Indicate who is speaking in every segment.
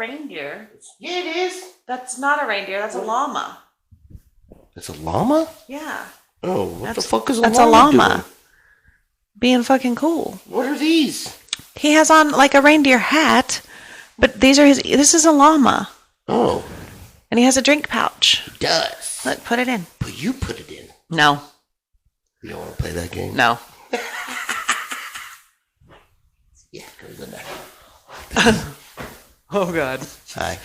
Speaker 1: reindeer.
Speaker 2: Yeah, it is.
Speaker 1: That's not a reindeer. That's a llama.
Speaker 2: It's a llama?
Speaker 1: Yeah.
Speaker 2: Oh, what the fuck is a
Speaker 1: llama? That's
Speaker 2: a llama
Speaker 1: llama. Being fucking cool.
Speaker 2: What are these?
Speaker 1: He has on like a reindeer hat, but this is a llama.
Speaker 2: Oh.
Speaker 1: And he has a drink pouch.
Speaker 2: He does.
Speaker 1: Look, put it in.
Speaker 2: But you put it in.
Speaker 1: No.
Speaker 2: You don't want to play that game?
Speaker 1: No.
Speaker 2: Yeah, it goes in there.
Speaker 1: Oh, God.
Speaker 2: Hi.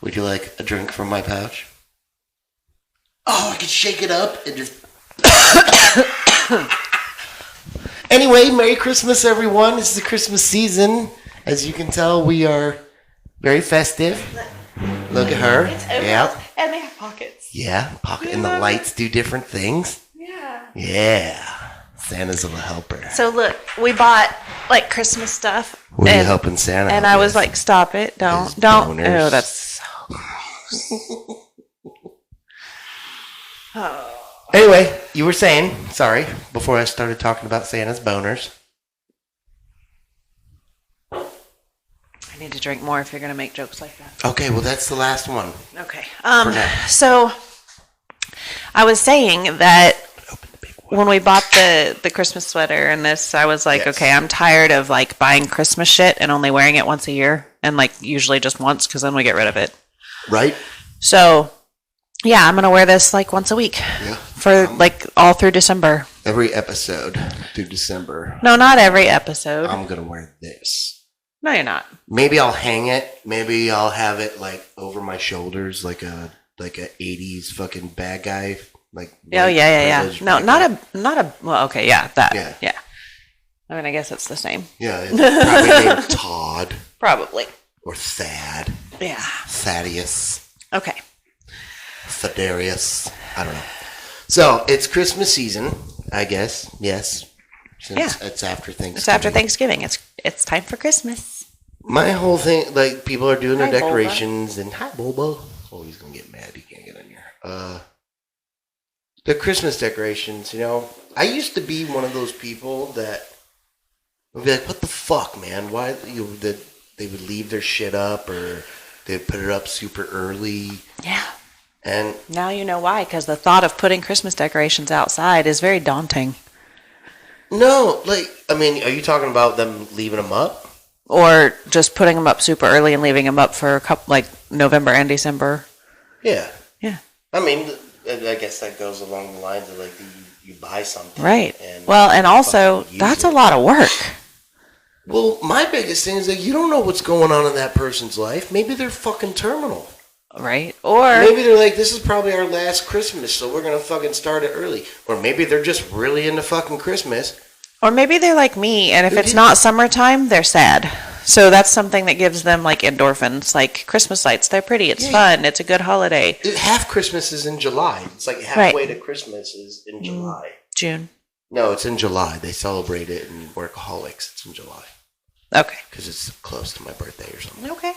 Speaker 2: Would you like a drink from my pouch? Oh, I could shake it up and just... Anyway, Merry Christmas, everyone. This is the Christmas season. As you can tell, we are very festive. Look at her. Yeah.
Speaker 1: And they have pockets.
Speaker 2: Yeah, pocket. And the lights do different things.
Speaker 1: Yeah.
Speaker 2: Yeah. Santa's a little helper.
Speaker 1: So look, we bought like Christmas stuff.
Speaker 2: What are you helping Santa?
Speaker 1: And I was like, stop it. Don't.
Speaker 2: Boners.
Speaker 1: Oh, that's so gross. Oh.
Speaker 2: Anyway, you were saying, sorry, before I started talking about Santa's boners.
Speaker 1: I need to drink more if you're going to make jokes like that.
Speaker 2: Okay, well, that's the last one.
Speaker 1: Okay. So I was saying that when we bought the Christmas sweater and this, I was like, okay, I'm tired of like buying Christmas shit and only wearing it once a year and like usually just once because then we get rid of it.
Speaker 2: Right.
Speaker 1: So, yeah, I'm going to wear this like once a week for like all through December.
Speaker 2: Every episode through December.
Speaker 1: No, not every episode.
Speaker 2: I'm going to wear this.
Speaker 1: No, you're not.
Speaker 2: Maybe I'll hang it. Maybe I'll have it like over my shoulders like a 80s fucking bad guy. Like
Speaker 1: oh yeah. No, not a. Well, okay, yeah, that. Yeah. I mean, I guess it's the same.
Speaker 2: Yeah, it's probably named Todd.
Speaker 1: Probably.
Speaker 2: Or Thad.
Speaker 1: Yeah.
Speaker 2: Thaddeus.
Speaker 1: Okay.
Speaker 2: Thaddeus. I don't know. So it's Christmas season, I guess. Yes. Since it's after Thanksgiving.
Speaker 1: It's after Thanksgiving. It's time for Christmas.
Speaker 2: My whole thing, like people are doing their decorations and hi Boba. Oh, he's gonna get mad. He can't get in here. The Christmas decorations, you know, I used to be one of those people that would be like, what the fuck, man? Why that they would leave their shit up or they'd put it up super early.
Speaker 1: Yeah.
Speaker 2: And
Speaker 1: now you know why, because the thought of putting Christmas decorations outside is very daunting.
Speaker 2: No, like, I mean, are you talking about them leaving them up?
Speaker 1: Or just putting them up super early and leaving them up for a couple, like November and December?
Speaker 2: Yeah.
Speaker 1: Yeah.
Speaker 2: I mean, I guess that goes along the lines of like you buy something.
Speaker 1: Right. And also, that's a lot of work.
Speaker 2: Well, my biggest thing is that you don't know what's going on in that person's life. Maybe they're fucking terminal.
Speaker 1: Right. Or
Speaker 2: maybe they're like, this is probably our last Christmas, so we're going to fucking start it early. Or maybe they're just really into fucking Christmas.
Speaker 1: Or maybe they're like me, and if it's not summertime, they're sad. So that's something that gives them like endorphins, like Christmas lights. They're pretty. It's fun. It's a good holiday.
Speaker 2: Half Christmas is in July. It's like halfway to Christmas is in July.
Speaker 1: June.
Speaker 2: No, it's in July. They celebrate it in Workaholics. It's in July.
Speaker 1: Okay.
Speaker 2: Because it's close to my birthday or something.
Speaker 1: Okay.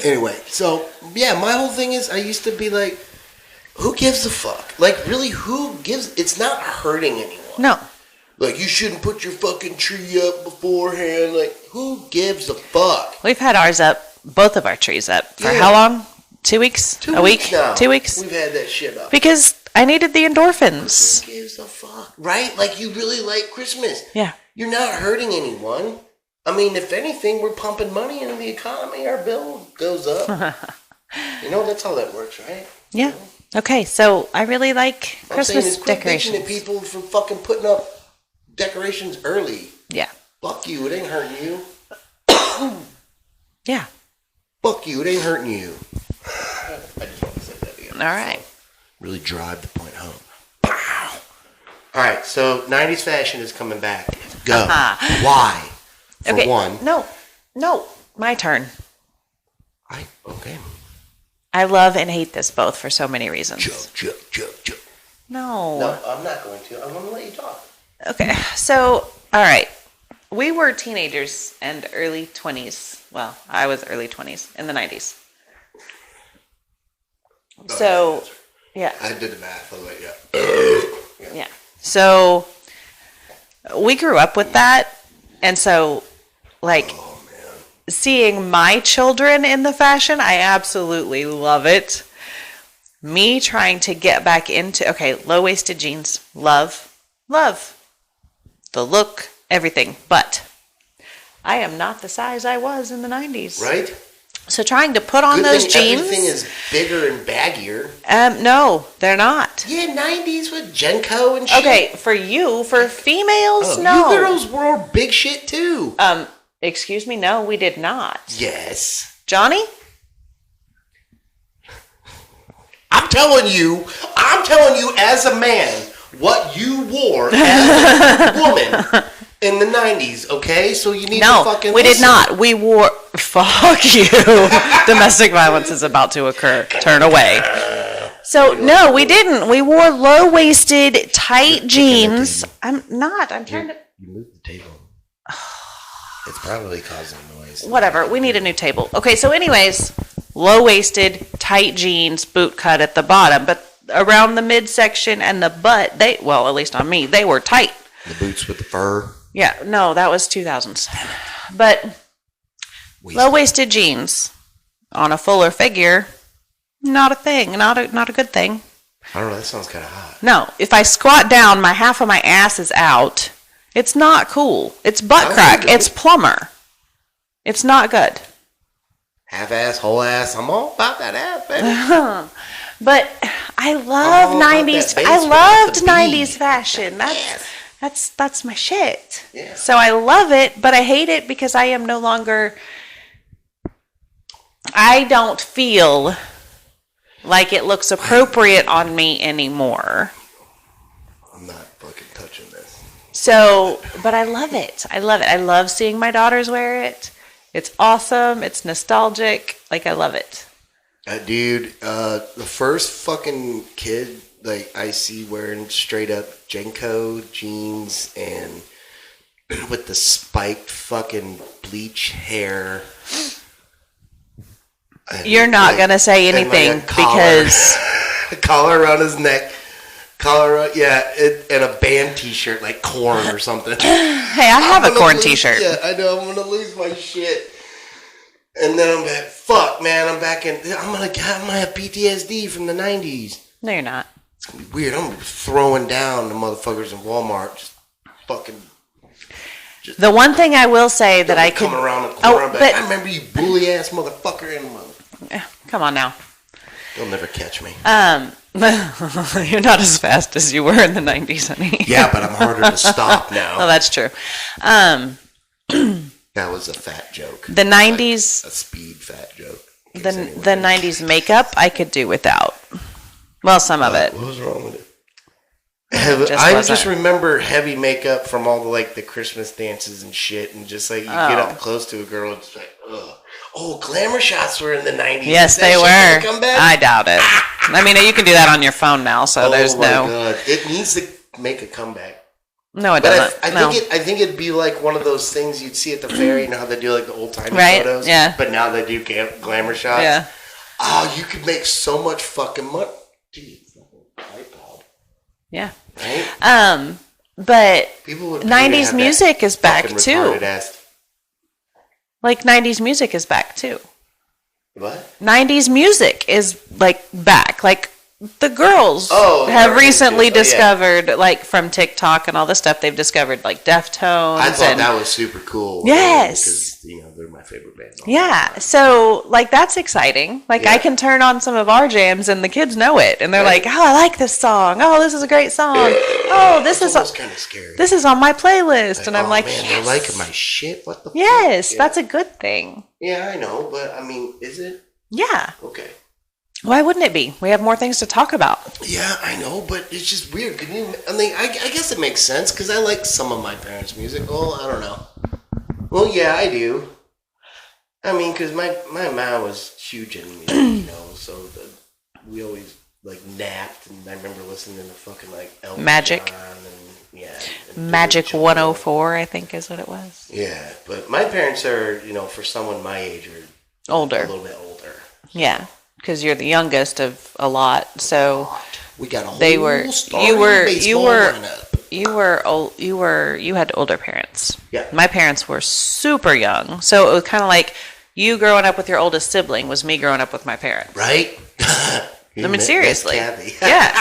Speaker 2: Anyway, so, yeah, my whole thing is I used to be like, who gives a fuck? Like, really, who gives... It's not hurting anyone.
Speaker 1: No.
Speaker 2: Like, you shouldn't put your fucking tree up beforehand. Like, who gives a fuck?
Speaker 1: We've had ours up, both of our trees up. For how long? 2 weeks?
Speaker 2: 2
Speaker 1: a
Speaker 2: weeks
Speaker 1: week?
Speaker 2: now.
Speaker 1: 2 weeks?
Speaker 2: We've had that shit up.
Speaker 1: Because I needed the endorphins.
Speaker 2: Who gives a fuck? Right? Like, you really like Christmas.
Speaker 1: Yeah.
Speaker 2: You're not hurting anyone. I mean, if anything, we're pumping money into the economy. Our bill goes up. You know, that's how that works, right?
Speaker 1: Yeah. You know? Okay, so I really like Christmas decorations.
Speaker 2: At people for fucking putting up decorations early.
Speaker 1: Yeah.
Speaker 2: Fuck you, it ain't hurting you.
Speaker 1: Yeah.
Speaker 2: Fuck you, it ain't hurting you. I just want to say that again.
Speaker 1: All right.
Speaker 2: So really drive the point home. Pow! All right, so 90s fashion is coming back. Go. Why? For one.
Speaker 1: No, my turn.
Speaker 2: Okay.
Speaker 1: I love and hate this both for so many reasons.
Speaker 2: Joke.
Speaker 1: No.
Speaker 2: No, I'm not going to. I'm going to let you talk.
Speaker 1: Okay, so, all right. We were teenagers and early 20s. Well, I was early 20s in the 90s. So, yeah.
Speaker 2: I did the math. I was like,
Speaker 1: yeah. So, we grew up with that. And so, like seeing my children in the fashion, I absolutely love it. Me trying to get back into, low-waisted jeans, love. The look, everything. But I am not the size I was in the 90s.
Speaker 2: Right?
Speaker 1: So trying to put on those jeans.
Speaker 2: Everything is bigger and baggier.
Speaker 1: No, they're not.
Speaker 2: Yeah, 90s with Genco and shit.
Speaker 1: Okay, for females, no.
Speaker 2: You girls wore big shit too.
Speaker 1: Excuse me, no, we did not.
Speaker 2: Yes.
Speaker 1: Johnny?
Speaker 2: I'm telling you as a man what you wore as a woman in the 90s, okay? So you need to fucking
Speaker 1: we
Speaker 2: listen.
Speaker 1: did not. We wore... Fuck you. Domestic violence is about to occur. Turn away. So, no, we didn't. We wore low-waisted, tight jeans. I'm not. I'm trying to...
Speaker 2: You moved the table. It's probably causing noise.
Speaker 1: Whatever. We need a new table. Okay, so anyways, low-waisted, tight jeans, boot cut at the bottom. But around the midsection and the butt, at least on me, they were tight.
Speaker 2: The boots with the fur?
Speaker 1: Yeah, no, that was 2007. But low-waisted jeans on a fuller figure, not a thing, not a good thing.
Speaker 2: I don't know, that sounds kind of hot.
Speaker 1: No, if I squat down, half of my ass is out. It's not cool. It's butt crack. It's plumber. It's not good.
Speaker 2: Half ass, whole ass. I'm all about that ass, baby.
Speaker 1: But I love 90s. I loved 90s fashion. That's my shit.
Speaker 2: Yeah.
Speaker 1: So I love it, but I hate it because I am no longer... I don't feel like it looks appropriate on me anymore.
Speaker 2: I'm not fucking touching this.
Speaker 1: So, but I love it. I love seeing my daughters wear it. It's awesome. It's nostalgic. Like, I love it.
Speaker 2: Dude, the first fucking kid like I see wearing straight up Genco jeans and with the spiked fucking bleach hair.
Speaker 1: You're not going to say anything because...
Speaker 2: collar around his neck. And a band t-shirt like Korn or something.
Speaker 1: Hey, I have a Korn t-shirt.
Speaker 2: Yeah, I know. I'm going to lose my shit. And then I'm back. Fuck, man. I'm back in... I'm gonna have PTSD from the 90s.
Speaker 1: No, you're not.
Speaker 2: It's going to be weird. I'm going to be throwing down the motherfuckers in Walmart. Just fucking...
Speaker 1: The one thing I will say that I could...
Speaker 2: Come around the corner I remember you bully-ass motherfucker and mother...
Speaker 1: Come on now.
Speaker 2: You'll never catch me.
Speaker 1: You're not as fast as you were in the 90s, honey.
Speaker 2: Yeah, but I'm harder to stop now.
Speaker 1: Well, that's true.
Speaker 2: That was a fat joke.
Speaker 1: The 90s...
Speaker 2: Like a speed fat joke.
Speaker 1: The 90s makeup I could do without. Well, some of it.
Speaker 2: What was wrong with it? I just remember heavy makeup from all the Christmas dances and shit, and just like you get up close to a girl, it's like, ugh. Oh, glamour shots were in the 90s.
Speaker 1: Yes, they were. Come back? I doubt it. I mean, you can do that on your phone now, so there's no...
Speaker 2: God. It needs to make a comeback.
Speaker 1: No, it doesn't.
Speaker 2: I think it'd be like one of those things you'd see at the fair. You know how they do the old-timey photos?
Speaker 1: Yeah.
Speaker 2: But now they do glamour shots.
Speaker 1: Yeah.
Speaker 2: Oh, you could make so much fucking money. Gee, it's like a light bulb.
Speaker 1: Yeah.
Speaker 2: Right?
Speaker 1: But 90s music is back too. Like 90s music is back too.
Speaker 2: What?
Speaker 1: 90s music is back. Like the girls have recently discovered from TikTok and all the stuff they've discovered Deftones.
Speaker 2: I thought that was super cool.
Speaker 1: Yes.
Speaker 2: Because they're my favorite band.
Speaker 1: Yeah. So that's exciting. I can turn on some of our jams and the kids know it and they're like, "Oh, I like this song. Oh, this is a great song. Oh, this is
Speaker 2: kind of scary.
Speaker 1: This is on my playlist." And I'm like,
Speaker 2: man,
Speaker 1: yes.
Speaker 2: They're liking my shit. What the fuck?
Speaker 1: Yes, that's a good thing.
Speaker 2: Yeah, I know, but I mean, is it?
Speaker 1: Yeah.
Speaker 2: Okay.
Speaker 1: Why wouldn't it be? We have more things to talk about.
Speaker 2: Yeah, I know, but it's just weird. I guess it makes sense because I like some of my parents' music. Well, I don't know. Well, yeah, I do. I mean, because my mom was huge in music, so we always napped, and I remember listening to fucking Elton
Speaker 1: Magic.
Speaker 2: John and
Speaker 1: Magic 104, I think is what it was.
Speaker 2: Yeah, but my parents are, for someone my age, are
Speaker 1: older.
Speaker 2: A little bit older.
Speaker 1: Yeah. Because you're the youngest of a lot, so
Speaker 2: we got a whole starting baseball lineup.
Speaker 1: you had older parents.
Speaker 2: Yeah.
Speaker 1: My parents were super young, so it was kind of like you growing up with your oldest sibling was me growing up with my parents.
Speaker 2: Right?
Speaker 1: I mean, seriously.
Speaker 2: Kathy.
Speaker 1: Yeah.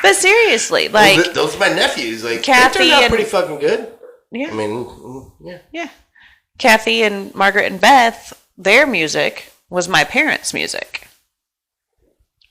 Speaker 1: But seriously, like
Speaker 2: those are my nephews. Like
Speaker 1: Kathy
Speaker 2: they turned out
Speaker 1: and,
Speaker 2: pretty fucking good.
Speaker 1: Yeah.
Speaker 2: I mean, yeah.
Speaker 1: Yeah. Kathy and Margaret and Beth, their music was my parents' music.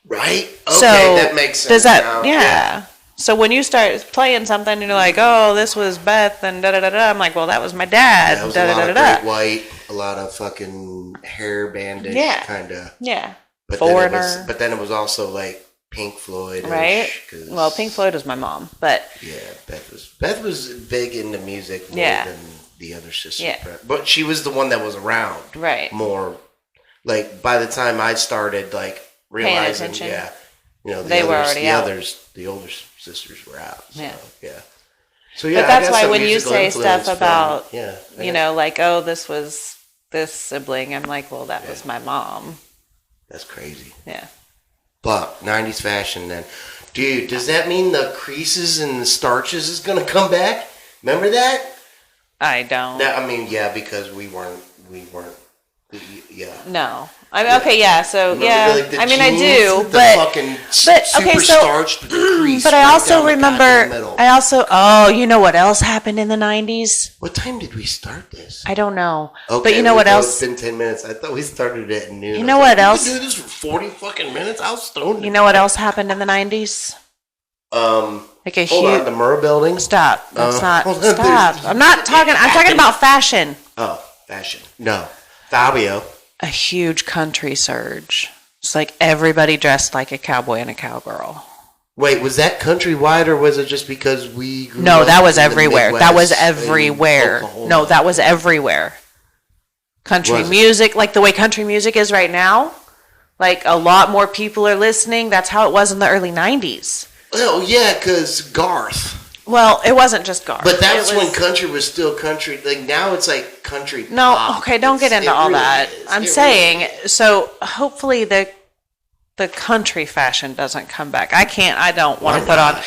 Speaker 2: Right? Okay,
Speaker 1: So
Speaker 2: that makes sense.
Speaker 1: Does that?
Speaker 2: now.
Speaker 1: Yeah. So when you start playing something and you're like, oh, this was Beth and da da da da, I'm like, well, that was my dad.
Speaker 2: That was
Speaker 1: da,
Speaker 2: a lot
Speaker 1: da, da,
Speaker 2: of
Speaker 1: da,
Speaker 2: Great White, a lot of fucking hair bandish kind of.
Speaker 1: Yeah.
Speaker 2: But
Speaker 1: Foreigner.
Speaker 2: Then it was also like Pink Floyd.
Speaker 1: Right? Well, Pink Floyd was my mom, but.
Speaker 2: Yeah, Beth was big into music more than the other sister.
Speaker 1: Yeah.
Speaker 2: But she was the one that was around.
Speaker 1: Right.
Speaker 2: More. Like, by the time I started, like, realizing,
Speaker 1: they were already out.
Speaker 2: The older sisters were out. So,
Speaker 1: Yeah.
Speaker 2: So, yeah.
Speaker 1: But that's why when you say stuff about,
Speaker 2: from,
Speaker 1: like, oh, this was this sibling, I'm like, well, that was my mom.
Speaker 2: That's crazy.
Speaker 1: Yeah.
Speaker 2: But 90s fashion then. Dude, does that mean the creases and the starches is going to come back? Remember that?
Speaker 1: I don't.
Speaker 2: Because we weren't.
Speaker 1: No. Okay, yeah. So
Speaker 2: remember,
Speaker 1: I mean, I do,
Speaker 2: fucking super starched with the crease.
Speaker 1: But I also remember. Oh, you know what else happened in the 90s?
Speaker 2: What time did we start this?
Speaker 1: I don't know.
Speaker 2: Okay,
Speaker 1: but you know what else?
Speaker 2: It's been 10 minutes. I thought we started at noon.
Speaker 1: You know what else?
Speaker 2: We can do this for 40 fucking minutes. I was stoned.
Speaker 1: You know what else happened in the 90s? Like a
Speaker 2: hold on, the Murrah building.
Speaker 1: Stop. That's not. Stop. I'm not talking. I'm talking about fashion.
Speaker 2: Oh, fashion. No, Fabio.
Speaker 1: A huge country surge. It's like everybody dressed like a cowboy and a cowgirl.
Speaker 2: Wait, was that countrywide or was it just because we grew
Speaker 1: No,
Speaker 2: up
Speaker 1: that was
Speaker 2: in
Speaker 1: everywhere.
Speaker 2: The
Speaker 1: That was
Speaker 2: Midwest
Speaker 1: everywhere. No, that was everywhere. Country music, like the way country music is right now, like a lot more people are listening. That's how it was in the early 90s.
Speaker 2: Oh, yeah, because Garth.
Speaker 1: Well, it wasn't just Garth.
Speaker 2: But that's when country was still country. Like, now it's like country
Speaker 1: No,
Speaker 2: pop.
Speaker 1: okay, don't get into all
Speaker 2: really
Speaker 1: that.
Speaker 2: is.
Speaker 1: I'm saying, so hopefully the country fashion doesn't come back. I don't want to put on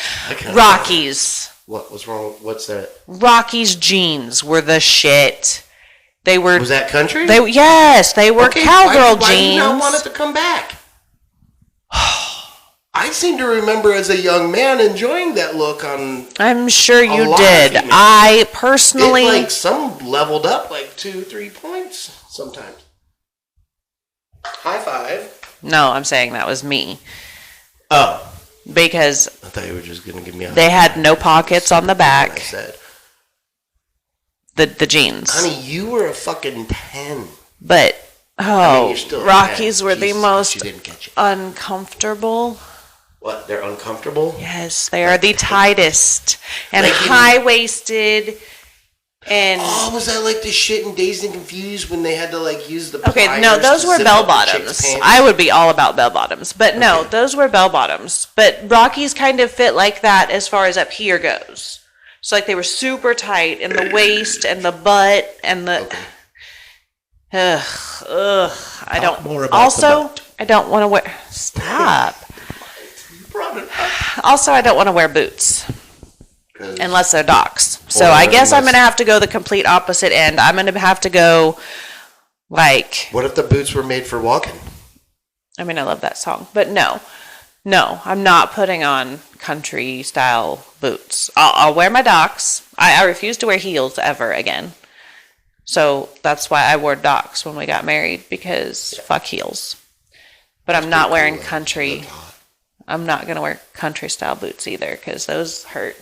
Speaker 1: Rockies.
Speaker 2: What's wrong? What's that?
Speaker 1: Rockies jeans were the shit. They were.
Speaker 2: Was that country?
Speaker 1: Yes, they were cowgirl jeans.
Speaker 2: Why do you not want it to come back? I seem to remember as a young man enjoying that look on.
Speaker 1: I'm sure you did. I personally.
Speaker 2: It, like, some leveled up like 2-3 points sometimes. High five.
Speaker 1: No, I'm saying that was me.
Speaker 2: Oh.
Speaker 1: Because.
Speaker 2: I thought you were just going to give me a.
Speaker 1: They had no pockets on the back.
Speaker 2: I said.
Speaker 1: The jeans.
Speaker 2: Honey, you were a fucking 10.
Speaker 1: But. Rockies were the most uncomfortable.
Speaker 2: What? They're uncomfortable?
Speaker 1: Yes, they are the tightest and high-waisted. And
Speaker 2: was that like the shit in Dazed and Confused when they had to like use the
Speaker 1: okay? No, those were bell bottoms. I would be all about bell bottoms, but no, those were bell bottoms. But Rockies kind of fit like that as far as up here goes. So like they were super tight in the waist and the butt and the. Okay. I don't. I don't want to wear. Stop. Also, I don't want to wear boots unless they're Docs. So I guess I'm going to have to go the complete opposite end. I'm going to have to go like.
Speaker 2: What if the boots were made for walking?
Speaker 1: I mean, I love that song, but no, I'm not putting on country style boots. I'll wear my Docs. I refuse to wear heels ever again. So that's why I wore Docs when we got married because fuck heels. But I'm not wearing country. I'm not going to wear country style boots either because those hurt.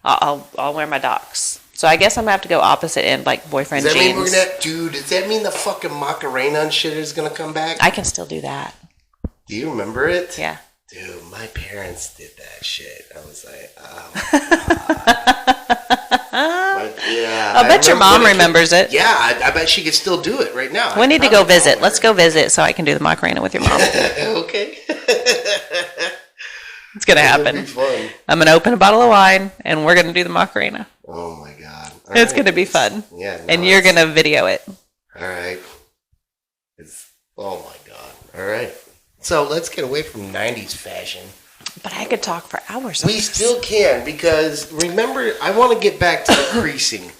Speaker 1: I'll wear my Docs. So I guess I'm going to have to go opposite end like boyfriend jeans.
Speaker 2: Does that mean the fucking Macarena and shit is going to come back?
Speaker 1: I can still do that.
Speaker 2: Do you remember it?
Speaker 1: Yeah.
Speaker 2: Dude, my parents did that shit. I was like, oh.
Speaker 1: I bet your mom remembers it.
Speaker 2: Yeah, I bet she could still do it right now.
Speaker 1: We need to go visit. Let's go visit so I can do the Macarena with your mom.
Speaker 2: Okay.
Speaker 1: It's going to happen.
Speaker 2: It'll be fun.
Speaker 1: I'm going to open a bottle of wine and we're going to do the Macarena.
Speaker 2: Oh my God.
Speaker 1: It's going to be fun.
Speaker 2: Yeah. No,
Speaker 1: and you're going to video it.
Speaker 2: All right. Oh my God. All right. So let's get away from 90s fashion.
Speaker 1: But I could talk for hours.
Speaker 2: We still can, because remember, I want to get back to the creasing.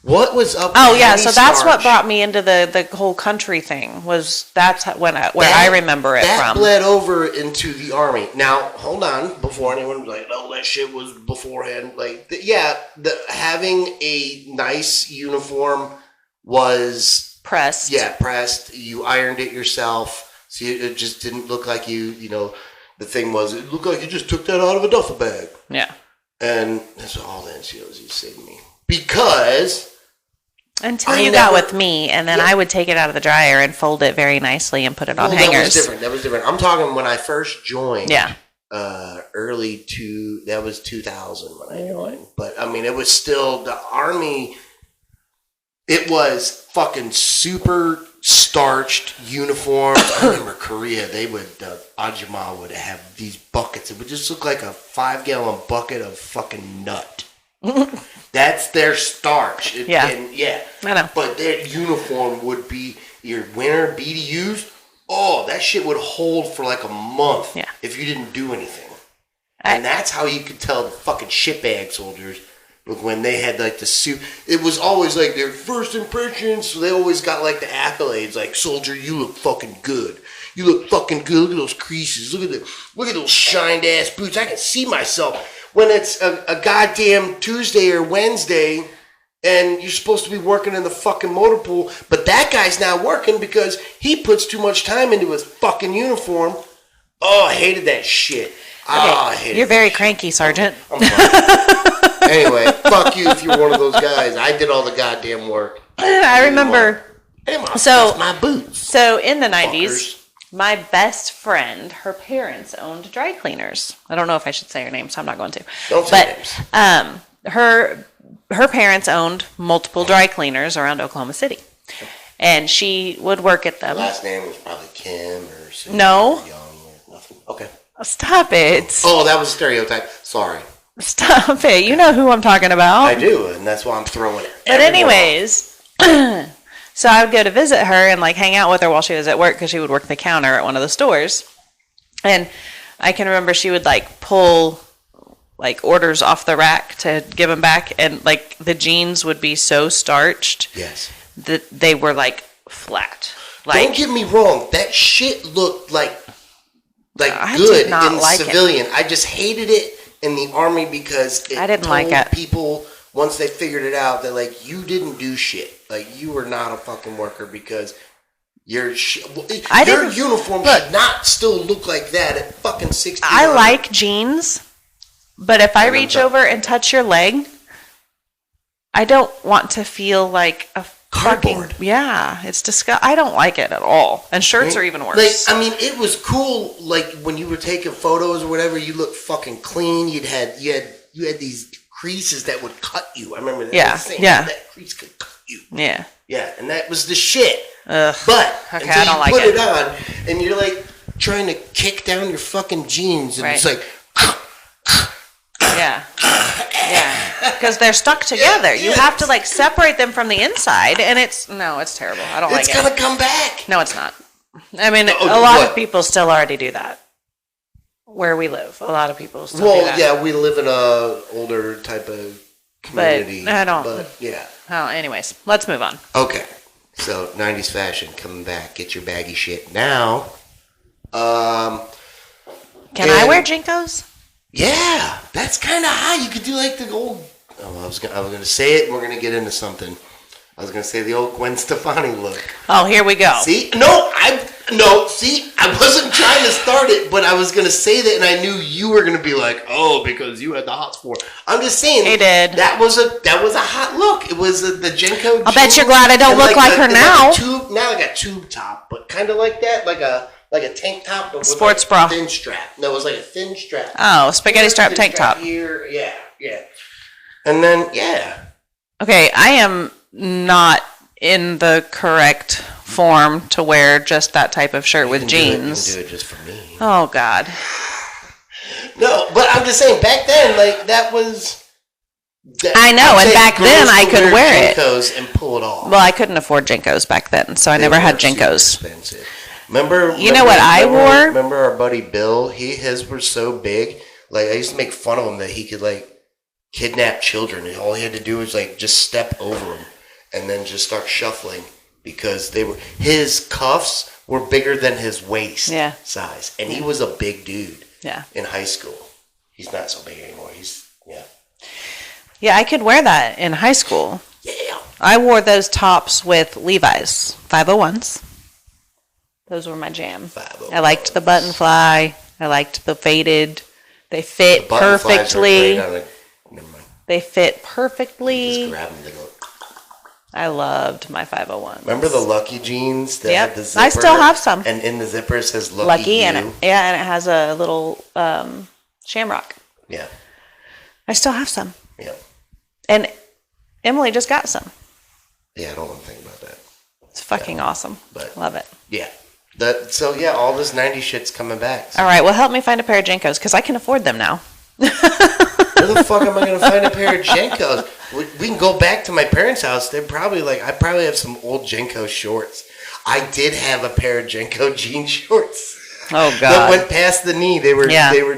Speaker 2: What was up?
Speaker 1: Oh yeah, so that's what brought me into the whole country thing. That's where I remember it
Speaker 2: that
Speaker 1: from.
Speaker 2: That bled over into the Army. Now, hold on, before anyone was like, "Oh, that shit was beforehand." Like, having a nice uniform was
Speaker 1: pressed.
Speaker 2: Yeah, pressed. You ironed it yourself, so it just didn't look like you know. The thing was, it looked like you just took that out of a duffel bag.
Speaker 1: Yeah,
Speaker 2: and that's what all the NCOs used to say to me, because.
Speaker 1: Until you got with me, and then I would take it out of the dryer and fold it very nicely and put it on hangers.
Speaker 2: That was different. I'm talking when I first joined.
Speaker 1: Yeah.
Speaker 2: That was 2000 when I joined. But, I mean, it was still, the Army, it was fucking super starched uniforms. I remember Korea, Ajima would have these buckets. It would just look like a 5-gallon bucket of fucking nut. That's their starch.
Speaker 1: I know.
Speaker 2: But their uniform would be your winter BDUs. Oh, that shit would hold for like a month if you didn't do anything. And that's how you could tell the fucking shitbag soldiers when they had like the suit. It was always like their first impressions, so they always got like the accolades, like, "Soldier, you look fucking good. You look fucking good. Look at those creases. Look at those shined ass boots. I can see myself." When it's a goddamn Tuesday or Wednesday and you're supposed to be working in the fucking motor pool, but that guy's not working because he puts too much time into his fucking uniform. Oh, I hated that shit. I hated
Speaker 1: You're very cranky, Sergeant.
Speaker 2: I'm sorry. Anyway, fuck you if you're one of those guys. I did all the goddamn work.
Speaker 1: I remember.
Speaker 2: So my boots.
Speaker 1: So in the 90s, my best friend, her parents owned dry cleaners. I don't know if I should say her name, so I'm not going to.
Speaker 2: Don't say names.
Speaker 1: Her parents owned multiple dry cleaners around Oklahoma City, and she would work at them.
Speaker 2: Her last name was probably Kim or Sue
Speaker 1: No.
Speaker 2: Or Young or nothing. Okay.
Speaker 1: Stop it.
Speaker 2: Oh, that was a stereotype. Sorry.
Speaker 1: Stop it. You know who I'm talking about.
Speaker 2: I do, and that's why I'm throwing it.
Speaker 1: But anyways, so I would go to visit her and like hang out with her while she was at work, because she would work the counter at one of the stores. And I can remember she would like pull like orders off the rack to give them back, and like the jeans would be so starched that they were like flat. Like,
Speaker 2: don't get me wrong, that shit looked like
Speaker 1: I
Speaker 2: good
Speaker 1: did not
Speaker 2: in
Speaker 1: like
Speaker 2: civilian.
Speaker 1: it.
Speaker 2: I just hated it in the Army because
Speaker 1: I didn't like it.
Speaker 2: People, once they figured it out, that like, you didn't do shit. Like, you were not a fucking worker because your uniform should not still look like that at fucking 60.
Speaker 1: I like jeans, but if I reach over and touch your leg, I don't want to feel like a
Speaker 2: cardboard.
Speaker 1: It's disgusting. I don't like it at all. And shirts are even worse.
Speaker 2: Like, I mean, it was cool. Like when you were taking photos or whatever, you looked fucking clean. You had these creases that would cut you. I remember that. That crease could cut you.
Speaker 1: Yeah.
Speaker 2: Yeah, and that was the shit.
Speaker 1: Ugh.
Speaker 2: But
Speaker 1: okay,
Speaker 2: until
Speaker 1: I don't
Speaker 2: you
Speaker 1: like
Speaker 2: put
Speaker 1: it.
Speaker 2: it on, and you're like trying to kick down your fucking jeans, and it's like.
Speaker 1: Yeah. Because they're stuck together. You have to like separate them from the inside, and it's terrible. I don't like it.
Speaker 2: It's gonna come back.
Speaker 1: No, it's not. I mean, a lot of people still already do that. Where we live, a lot of people still do that.
Speaker 2: Yeah, we live in a older type of community.
Speaker 1: But I don't.
Speaker 2: But yeah.
Speaker 1: Oh, anyways, let's move on.
Speaker 2: Okay, so 90s fashion coming back. Get your baggy shit now.
Speaker 1: Can I wear Jinkos?
Speaker 2: Yeah, that's kind of high. You could do like the old. Oh, I was gonna say it, and we're gonna get into something. I was gonna say the old Gwen Stefani look.
Speaker 1: Oh, here we go.
Speaker 2: See, I wasn't trying to start it, but I was gonna say that, and I knew you were gonna be like, "Oh, because you had the hots for it." I'm just saying.
Speaker 1: He did.
Speaker 2: That was a hot look. It was the Jenko.
Speaker 1: I bet you're glad I don't look like her now.
Speaker 2: Now I got tube top, but kind of like that, like a tank top, but with
Speaker 1: sports
Speaker 2: like
Speaker 1: bra,
Speaker 2: thin strap. No, it was like a thin strap.
Speaker 1: Oh, spaghetti strap tank top.
Speaker 2: Here, yeah. And then,
Speaker 1: Okay, I am not in the correct form to wear just that type of shirt with jeans.
Speaker 2: You can do it just for me.
Speaker 1: Oh, God.
Speaker 2: No, but I'm just saying, back then, like, that was...
Speaker 1: I know, and back then I could wear it.
Speaker 2: Jinkos and pull it off.
Speaker 1: Well, I couldn't afford Jinkos back then, so I never had Jinkos.
Speaker 2: Expensive. Remember
Speaker 1: what I wore?
Speaker 2: Remember our buddy Bill? His were so big. Like, I used to make fun of him that he could, like, kidnap children. And all he had to do was, like, just step over them and then just start shuffling because his cuffs were bigger than his waist size. And he was a big dude in high school. He's not so big anymore.
Speaker 1: Yeah, I could wear that in high school.
Speaker 2: Yeah.
Speaker 1: I wore those tops with Levi's 501s. Those were my jam. 501s. I liked the button fly. I liked the faded. They fit perfectly.
Speaker 2: Never mind.
Speaker 1: They fit perfectly.
Speaker 2: Just grab them. They go.
Speaker 1: I loved my 501s.
Speaker 2: Remember the Lucky jeans that had the zipper?
Speaker 1: I still have some.
Speaker 2: And in the zipper it says Lucky
Speaker 1: and it has a little shamrock.
Speaker 2: Yeah.
Speaker 1: I still have some.
Speaker 2: Yeah.
Speaker 1: And Emily just got some.
Speaker 2: Yeah, I don't want to think about that.
Speaker 1: It's fucking awesome.
Speaker 2: But
Speaker 1: love it.
Speaker 2: Yeah. All this 90s shit's coming back. So.
Speaker 1: All right, well, help me find a pair of Jenkos because I can afford them now.
Speaker 2: Where the fuck am I going to find a pair of Jenkos? We can go back to my parents' house. They're probably I probably have some old Jenko shorts. I did have a pair of Jenko jean shorts.
Speaker 1: Oh, God.
Speaker 2: That went past the knee. They were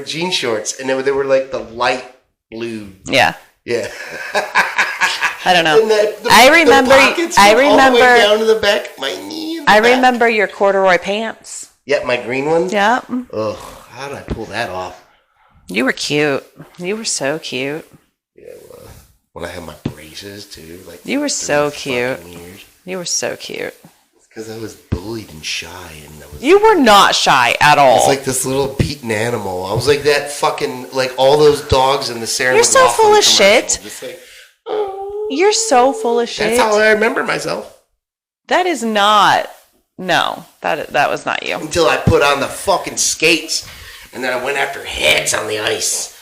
Speaker 2: jean shorts, and they were like the light blue.
Speaker 1: Yeah.
Speaker 2: Yeah.
Speaker 1: I don't know.
Speaker 2: I remember all the way down to the back of my knee.
Speaker 1: I remember your corduroy pants.
Speaker 2: Yeah, my green ones.
Speaker 1: Yeah.
Speaker 2: Oh, how did I pull that off?
Speaker 1: You were cute. You were so cute.
Speaker 2: Yeah, well, when I had my braces too,
Speaker 1: you were so cute. You were so cute.
Speaker 2: It's because I was bullied and shy,
Speaker 1: You were not shy at all.
Speaker 2: I was like this little beaten animal. I was like that fucking all those dogs in the Sarah.
Speaker 1: You're so full of shit.
Speaker 2: Just like,
Speaker 1: you're so full of shit.
Speaker 2: That's how I remember myself.
Speaker 1: That is not. No, that was not you.
Speaker 2: Until I put on the fucking skates, and then I went after heads on the ice.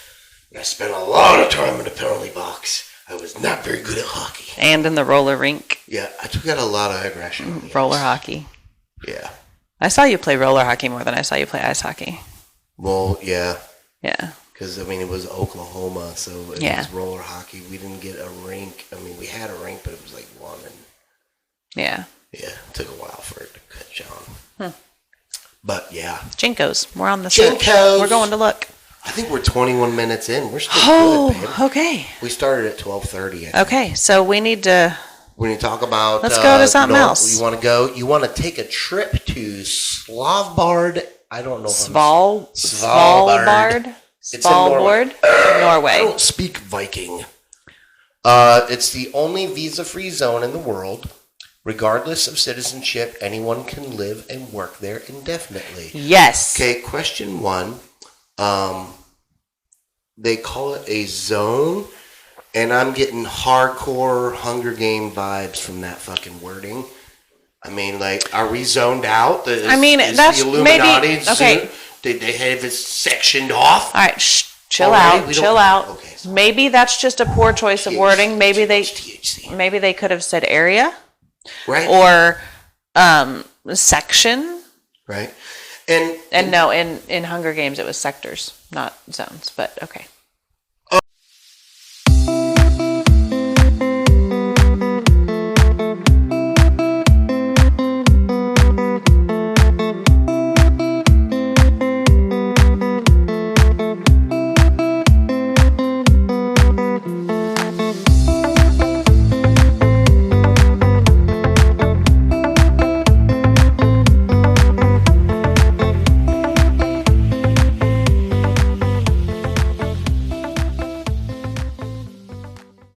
Speaker 2: And I spent a lot of time in the penalty box. I was not very good at hockey.
Speaker 1: And in the roller rink.
Speaker 2: Yeah, I took out a lot of aggression.
Speaker 1: Roller hockey.
Speaker 2: Yeah.
Speaker 1: I saw you play roller hockey more than I saw you play ice hockey.
Speaker 2: Well, yeah.
Speaker 1: Yeah.
Speaker 2: Because, it was Oklahoma, so it was roller hockey. We didn't get a rink. We had a rink, but it was like one.
Speaker 1: Yeah.
Speaker 2: Yeah, it took a while for it to catch on. But, yeah.
Speaker 1: Jenkos. We're on the search.
Speaker 2: Jenkos.
Speaker 1: We're going to look.
Speaker 2: I think we're 21 minutes in. We're still good, babe.
Speaker 1: Okay.
Speaker 2: We started at 12:30.
Speaker 1: Okay, so we need to...
Speaker 2: We need to talk about...
Speaker 1: Let's go to something else.
Speaker 2: You want to go... You want to take a trip to Svalbard. I don't know if
Speaker 1: Svalbard?
Speaker 2: It's in Norway.
Speaker 1: Norway.
Speaker 2: I don't speak Viking. It's the only visa-free zone in the world. Regardless of citizenship, anyone can live and work there indefinitely.
Speaker 1: Yes.
Speaker 2: Okay, question 1. They call it a zone, and I'm getting hardcore Hunger Game vibes from that fucking wording. Are we zoned out? Is
Speaker 1: that's
Speaker 2: the Illuminati
Speaker 1: maybe... Okay.
Speaker 2: Zone? Did they have it sectioned off?
Speaker 1: All right, chill out. Okay, so maybe that's just a poor choice of wording. Maybe they could have said area.
Speaker 2: Right.
Speaker 1: Or section.
Speaker 2: Right.
Speaker 1: And no, in Hunger Games it was sectors, not zones, but okay.